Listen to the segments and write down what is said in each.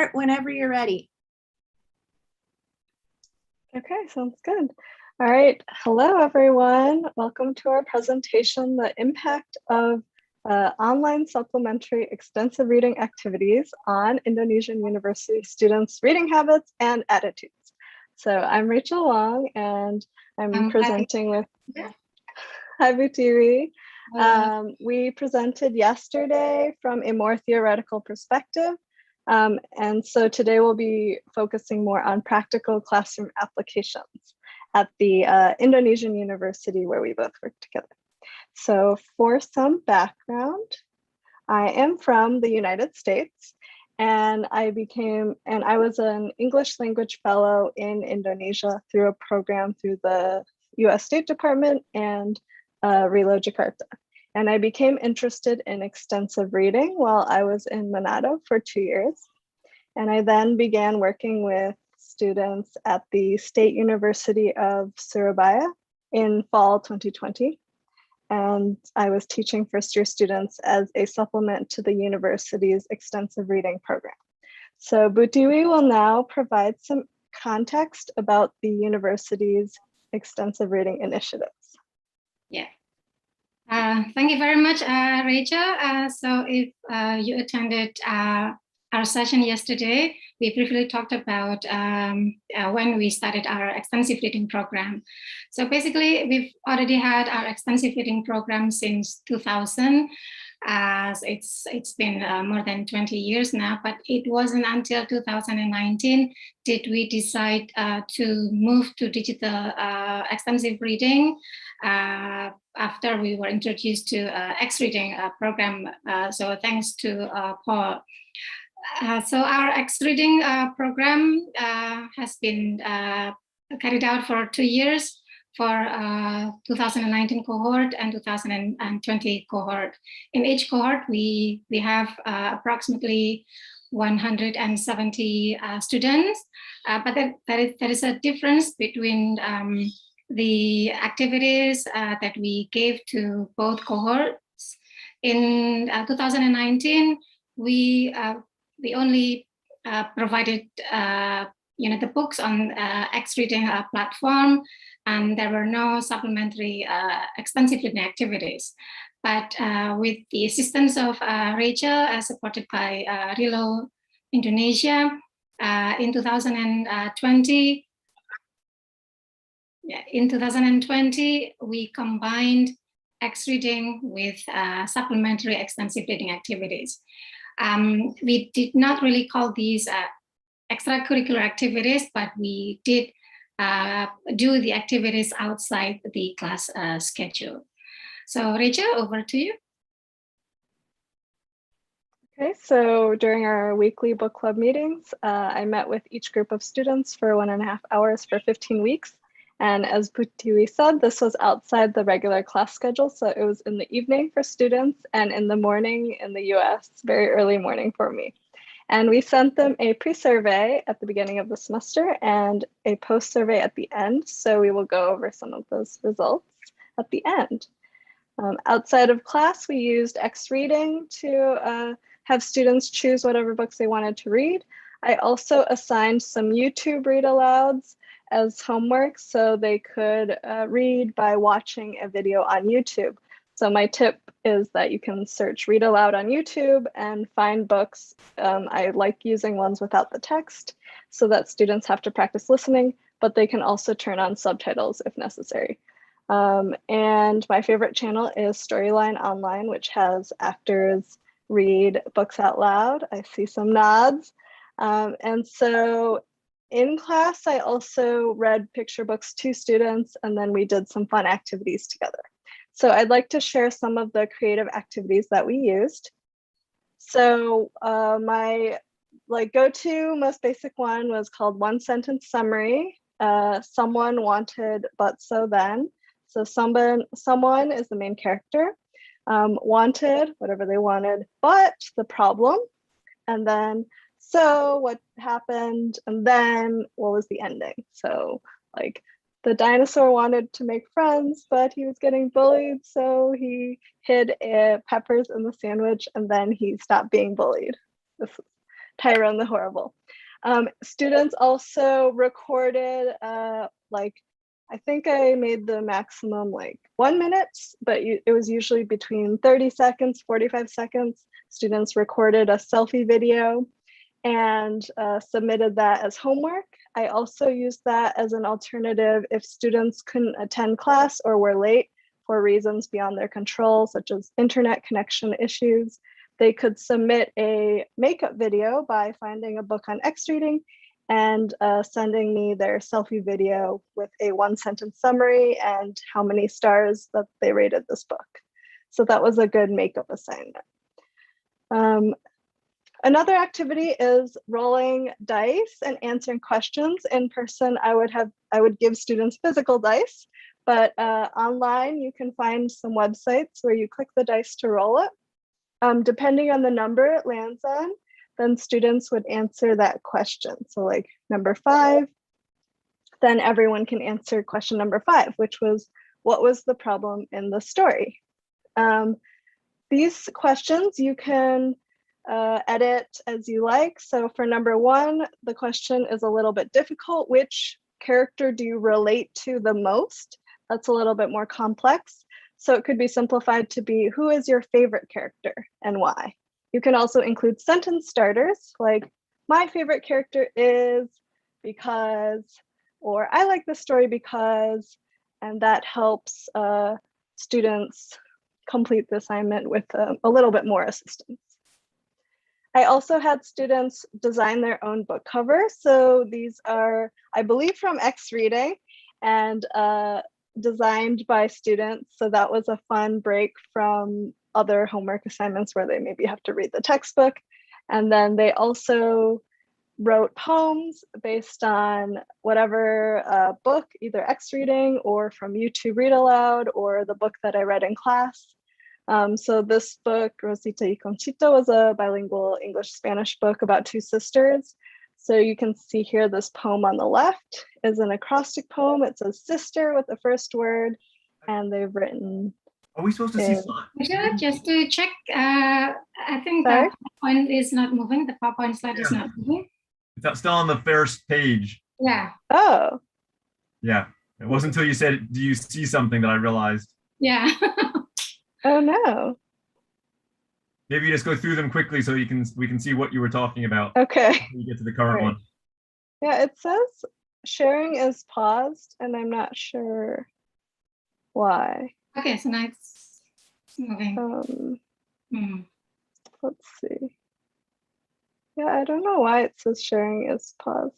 start whenever you're ready. Okay, sounds good. All right, hello everyone. Welcome to our presentation, The Impact of Online Supplementary Extensive Reading Activities on Indonesian University Students' Reading Habits and Attitudes. So I'm Rachel Wang and I'm presenting with, hi Pratiwi. We presented yesterday from a more theoretical perspective. And so today we'll be focusing more on practical classroom applications at the Indonesian university where we both work together. So for some background, I am from the United States and I was an English language fellow in Indonesia through a program through the US State Department and RELO Jakarta. And I became interested in extensive reading while I was in Manado for 2 years. And I then began working with students at the State University of Surabaya in fall 2020. And I was teaching first-year students as a supplement to the university's extensive reading program. So Pratiwi will now provide some context about the university's extensive reading initiatives. Yeah. Thank you very much, Rachel. So if you attended our session yesterday, we briefly talked about when we started our extensive reading program. So basically, we've already had our extensive reading program since 2000. It's been more than 20 years now, but it wasn't until 2019 did we decide to move to digital extensive reading after we were introduced to XREADING program. So thanks to Paul. So our XREADING program has been carried out for 2 years for 2019 cohort and 2020 cohort. In each cohort, we have approximately 170 students, but there is a difference between the activities that we gave to both cohorts. In 2019, we only provided the books on XREADING platform, and there were no supplementary extensive reading activities. But with the assistance of Rachel, supported by RELO Indonesia, in 2020, we combined XREADING with supplementary extensive reading activities. We did not really call these extracurricular activities, but we did do the activities outside the class schedule. So Rachel, over to you. Okay, so during our weekly book club meetings, I met with each group of students for 1.5 hours for 15 weeks. And as Pratiwi said, this was outside the regular class schedule. So it was in the evening for students and in the morning in the US, very early morning for me. And we sent them a pre-survey at the beginning of the semester and a post-survey at the end. So we will go over some of those results at the end. Outside of class, we used XREADING to have students choose whatever books they wanted to read. I also assigned some YouTube read alouds as homework so they could read by watching a video on YouTube. So my tip is that you can search read aloud on YouTube and find books. I like using ones without the text so that students have to practice listening, but they can also turn on subtitles if necessary. And my favorite channel is Storyline Online, which has actors read books out loud. I see some nods. And so in class, I also read picture books to students, and then we did some fun activities together. So I'd like to share some of the creative activities that we used. So my go-to most basic one was called One Sentence Summary. Someone wanted, but so then. So someone is the main character. Wanted, whatever they wanted, but the problem. And then, so what happened? And then what was the ending? So like the dinosaur wanted to make friends, but he was getting bullied. So he hid peppers in the sandwich and then he stopped being bullied. Tyrone the Horrible. Students also recorded, like, I think I made the maximum like 1 minute, but it was usually between 30 seconds, 45 seconds. Students recorded a selfie video and submitted that as homework. I also used that as an alternative if students couldn't attend class or were late for reasons beyond their control, such as internet connection issues. They could submit a makeup video by finding a book on XREADING and sending me their selfie video with a 1-sentence summary and how many stars that they rated this book. So that was a good makeup assignment. Another activity is rolling dice and answering questions. In person, I would give students physical dice, but online you can find some websites where you click the dice to roll it. Depending on the number it lands on, then students would answer that question. So like number 5, then everyone can answer question number 5, which was, what was the problem in the story? These questions you can edit as you like. So for number 1, the question is a little bit difficult. Which character do you relate to the most? That's a little bit more complex. So it could be simplified to be, who is your favorite character and why? You can also include sentence starters like, my favorite character is because, or I like this story because, and that helps students complete the assignment with a little bit more assistance. I also had students design their own book covers. So these are, I believe, from XREADING and designed by students. So that was a fun break from other homework assignments where they maybe have to read the textbook. And then they also wrote poems based on whatever book, either XREADING or from YouTube Read Aloud or the book that I read in class. So this book, Rosita y Conchita, was a bilingual English-Spanish book about 2 sisters. So you can see here, this poem on the left is an acrostic poem. It says sister with the first word, and they've written. Are we supposed to see slides? Just to check, I think the PowerPoint is not moving. The PowerPoint slide is not moving. It's still on the first page. Yeah. Oh. Yeah. It wasn't until you said, do you see something, that I realized. Yeah. Oh no. Maybe you just go through them quickly so we can see what you were talking about. Okay. Before we get to the current one. Yeah, it says sharing is paused, and I'm not sure why. Okay, so now it's moving. Let's see. Yeah, I don't know why it says sharing is paused.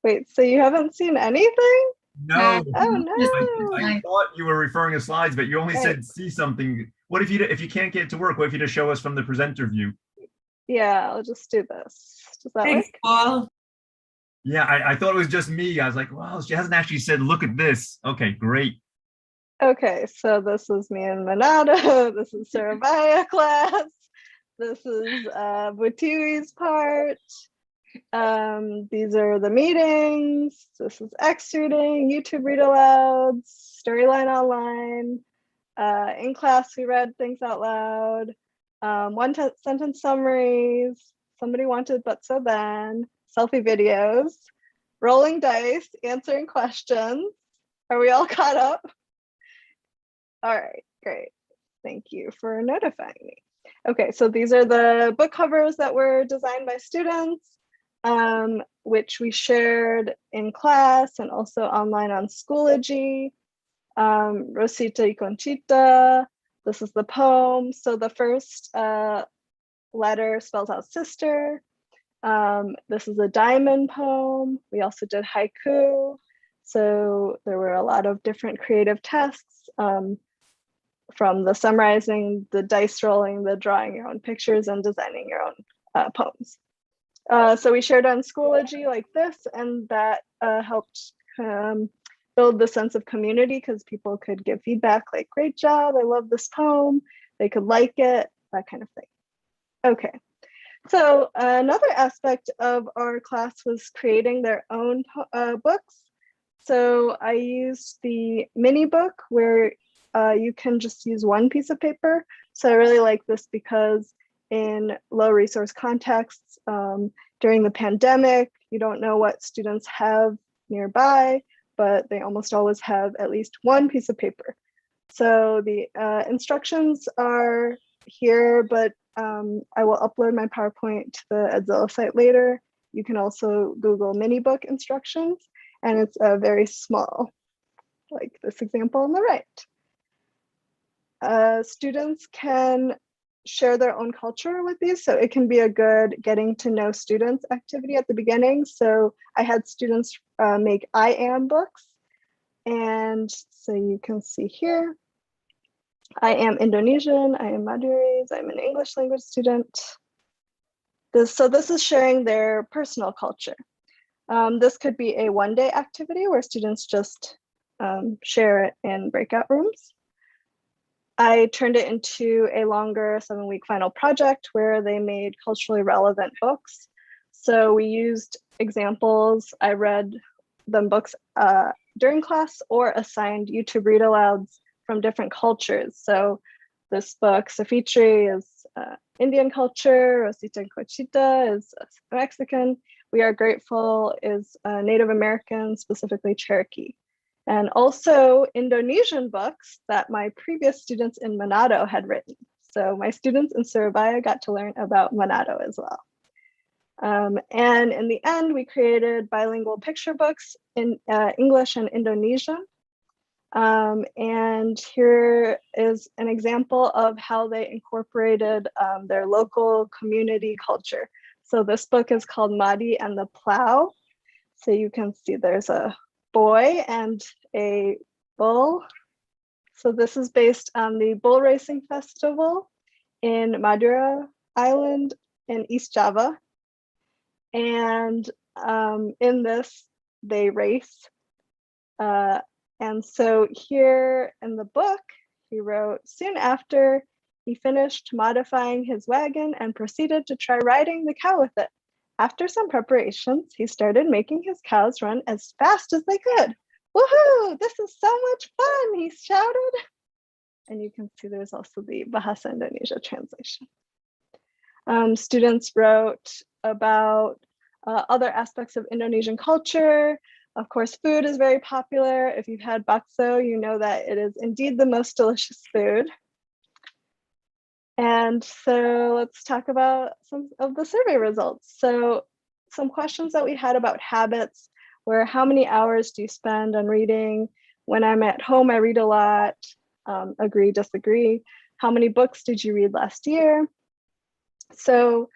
Wait, so you haven't seen anything? No. Oh no. I thought you were referring to slides, but you only said see something. What if you can't get it to work? What if you just show us from the presenter view? Yeah, I'll just do this. Does that Thanks, work? Paul. Yeah, I thought it was just me. I was like, wow, she hasn't actually said, look at this. Okay, great. Okay, so this is me in Manado. This is Surabaya class. This is Pratiwi's part. These are the meetings. This is XREADING, YouTube Read Aloud, Storyline Online. In class, we read things out loud. Sentence summaries. Somebody wanted but so then. Selfie videos. Rolling dice, answering questions. Are we all caught up? All right, great. Thank you for notifying me. Okay, so these are the book covers that were designed by students, which we shared in class and also online on Schoology. Rosita y Conchita, this is the poem. So the first letter spells out sister. This is a diamond poem. We also did haiku. So there were a lot of different creative tasks, from the summarizing, the dice rolling, the drawing your own pictures, and designing your own poems. So we shared on Schoology like this, and that helped build the sense of community because people could give feedback like, great job, I love this poem. They could like it, that kind of thing. Okay, so another aspect of our class was creating their own books. So I used the mini book where you can just use one piece of paper. So I really like this because in low resource contexts. During the pandemic, you don't know what students have nearby, but they almost always have at least one piece of paper. So the instructions are here, but I will upload my PowerPoint to the Edzilla site later. You can also Google mini book instructions, and it's very small, like this example on the right. Students can share their own culture with these, so it can be a good getting to know students activity at the beginning. So I had students make I am books, and so you can see here, I am Indonesian, I am Madurese, I'm an English language student. So this is sharing their personal culture. This could be a one-day activity where students just share it in breakout rooms. I turned it into a longer 7-week final project where they made culturally relevant books. So we used examples. I read them books during class or assigned YouTube read alouds from different cultures. So this book, Safitri, is Indian culture, Rosita and Cochita is Mexican, We Are Grateful is Native American, specifically Cherokee. And also Indonesian books that my previous students in Manado had written. So my students in Surabaya got to learn about Manado as well. And in the end, we created bilingual picture books in English and Indonesian. And here is an example of how they incorporated their local community culture. So this book is called Madi and the Plow. So you can see there's a boy and a bull. So this is based on the bull racing festival in Madura Island in East Java. And in this, they race. And so here in the book, he wrote, soon after he finished modifying his wagon and proceeded to try riding the cow with it. After some preparations, he started making his cows run as fast as they could. Woohoo, this is so much fun, he shouted. And you can see there's also the Bahasa Indonesia translation. Students wrote about other aspects of Indonesian culture. Of course, food is very popular. If you've had bakso, you know that it is indeed the most delicious food. And so let's talk about some of the survey results. So some questions that we had about habits were, how many hours do you spend on reading? When I'm at home, I read a lot. Agree, disagree. How many books did you read last year? So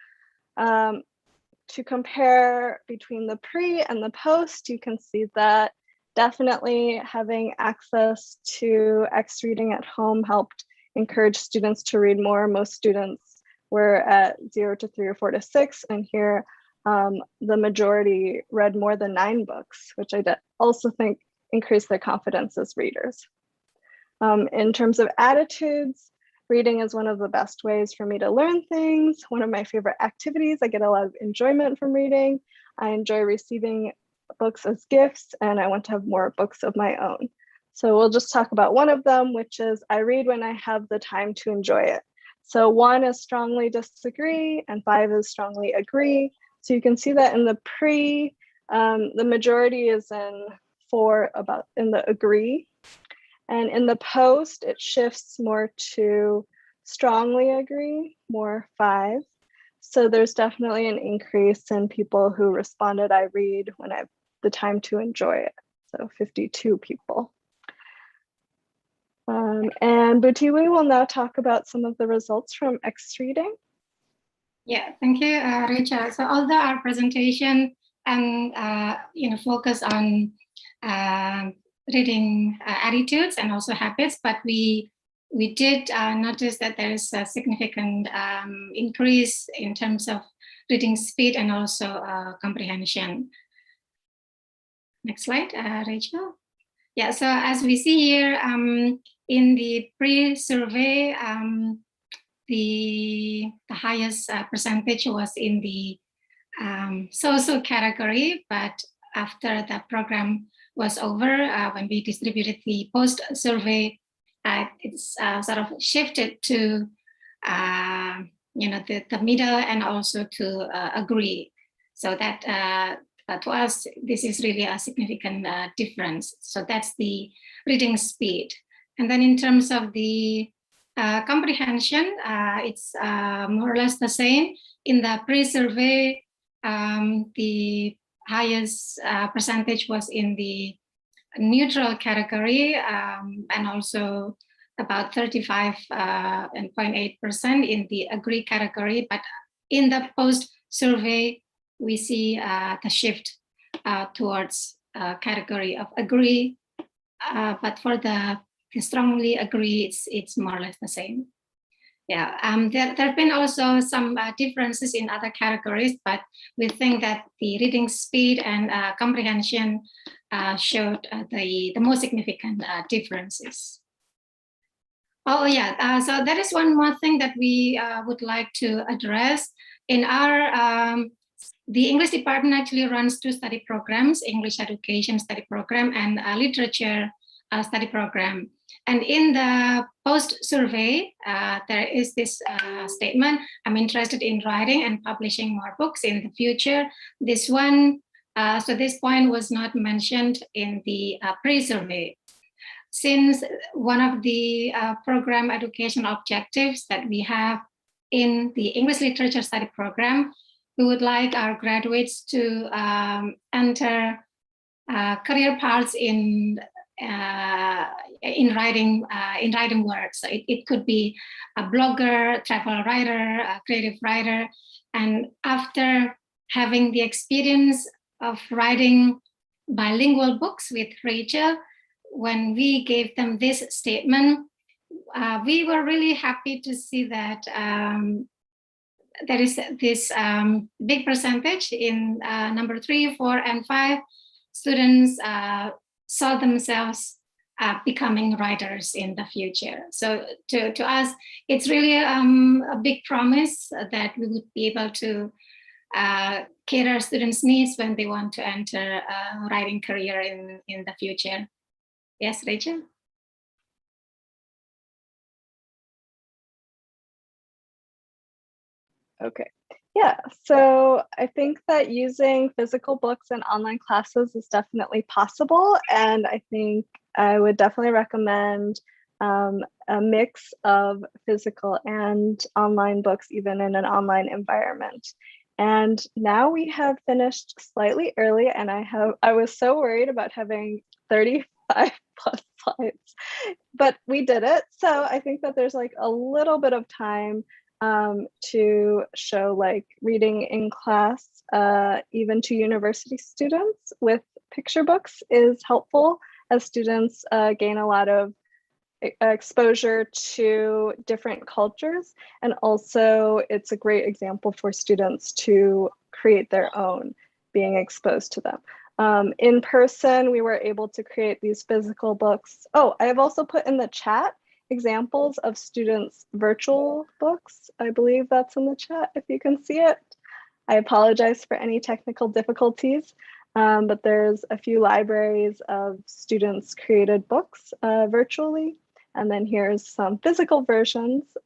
to compare between the pre and the post, you can see that definitely having access to X-reading at home helped encourage students to read more. Most students were at 0 to 3 or 4 to 6, and here the majority read more than 9 books, which I also think increased their confidence as readers. In terms of attitudes, reading is one of the best ways for me to learn things. One of my favorite activities. I get a lot of enjoyment from reading. I enjoy receiving books as gifts, and I want to have more books of my own. So we'll just talk about one of them, which is I read when I have the time to enjoy it. So 1 is strongly disagree, and 5 is strongly agree. So you can see that in the pre, the majority is in the agree. And in the post, it shifts more to strongly agree, more 5. So there's definitely an increase in people who responded, I read when I have the time to enjoy it. So 52 people. And Pratiwi will now talk about some of the results from X-reading. Yeah, thank you, Rachel. So although our presentation and focus on reading attitudes and also habits, but we did notice that there is a significant increase in terms of reading speed and also comprehension. Next slide, Rachel. Yeah, so as we see here in the pre-survey, the highest percentage was in the social category, but after the program was over, when we distributed the post-survey, it's sort of shifted to the middle, and also to agree. So that to us, this is really a significant difference. So that's the reading speed. And then in terms of the comprehension, it's more or less the same. In the pre-survey, the highest percentage was in the neutral category, and also about 35.8% in the agree category. But in the post-survey, we see the shift towards category of agree. But for the strongly agree, it's more or less the same. Yeah, there have been also some differences in other categories, but we think that the reading speed and comprehension showed the most significant differences. Oh yeah, so that is one more thing that we would like to address. In our, the English department actually runs 2 study programs, English education study program and literature study program. And in the post-survey, there is this statement, I'm interested in writing and publishing more books in the future. This one, so this point was not mentioned in the pre-survey. Since one of the program education objectives that we have in the English literature study program, we would like our graduates to enter career paths in writing work. So it could be a blogger, travel writer, a creative writer. And after having the experience of writing bilingual books with Rachel, when we gave them this statement, we were really happy to see that there is this big percentage in number 3, 4, and 5 students saw themselves becoming writers in the future. So to us, it's really a big promise that we would be able to cater students' needs when they want to enter a writing career in the future. Yes, Rachel? Okay. Yeah, so I think that using physical books in online classes is definitely possible. And I think I would definitely recommend a mix of physical and online books, even in an online environment. And now we have finished slightly early, and I was so worried about having 35 plus slides, but we did it. So I think that there's like a little bit of time to show like reading in class, even to university students with picture books is helpful, as students gain a lot of exposure to different cultures. And also it's a great example for students to create their own, being exposed to them. In person, we were able to create these physical books. Oh, I have also put in the chat examples of students' virtual books. I believe that's in the chat if you can see it. I apologize for any technical difficulties, but there's a few libraries of students' created books virtually. And then here's some physical versions.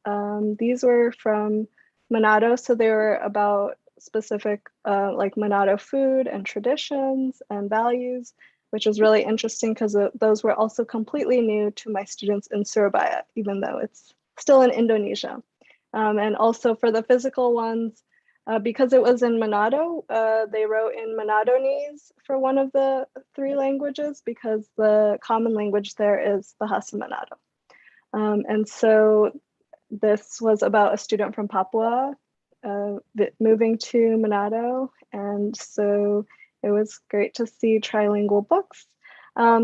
These were from Manado, so they were about specific like Manado food and traditions and values, which was really interesting because those were also completely new to my students in Surabaya, even though it's still in Indonesia. And also for the physical ones, because it was in Manado, they wrote in Manadonese for one of the 3 languages, because the common language there is Bahasa Manado. And so this was about a student from Papua moving to Manado. And so it was great to see trilingual books.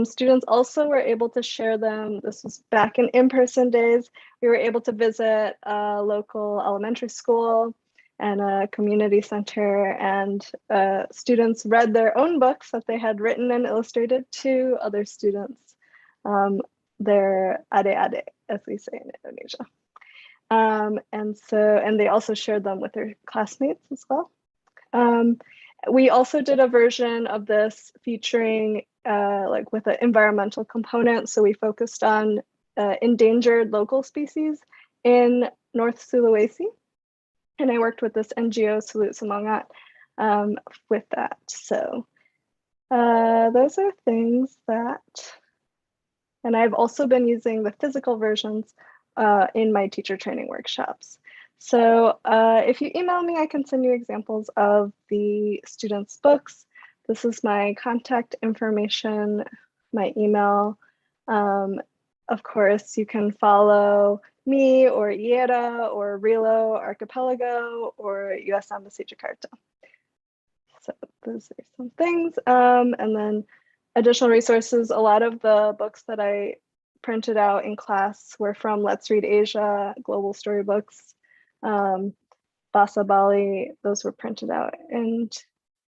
Students also were able to share them. This was back in in-person days. We were able to visit a local elementary school and a community center, and students read their own books that they had written and illustrated to other students. Their ade-ade, as we say in Indonesia. And they also shared them with their classmates as well. We also did a version of this featuring like with an environmental component. So we focused on endangered local species in North Sulawesi. And I worked with this NGO, Salute Semangat, with that. So those are things that, and I've also been using the physical versions in my teacher training workshops. So if you email me, I can send you examples of the students' books. This is my contact information, my email. Of course, you can follow me or IERA or RELO Archipelago or US Embassy Jakarta. So those are some things. And then additional resources. A lot of the books that I printed out in class were from Let's Read Asia, Global Storybooks, Bahasa Bali. Those were printed out. And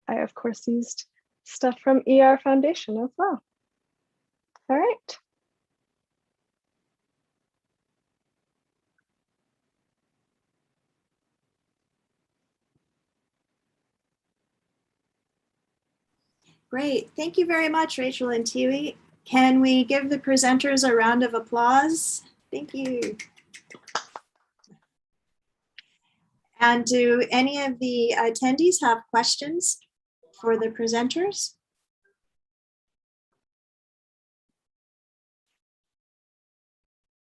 I, of course, used stuff from ER Foundation as well. All right. Great. Thank you very much, Rachel and Tiwi. Can we give the presenters a round of applause? Thank you. And do any of the attendees have questions for the presenters?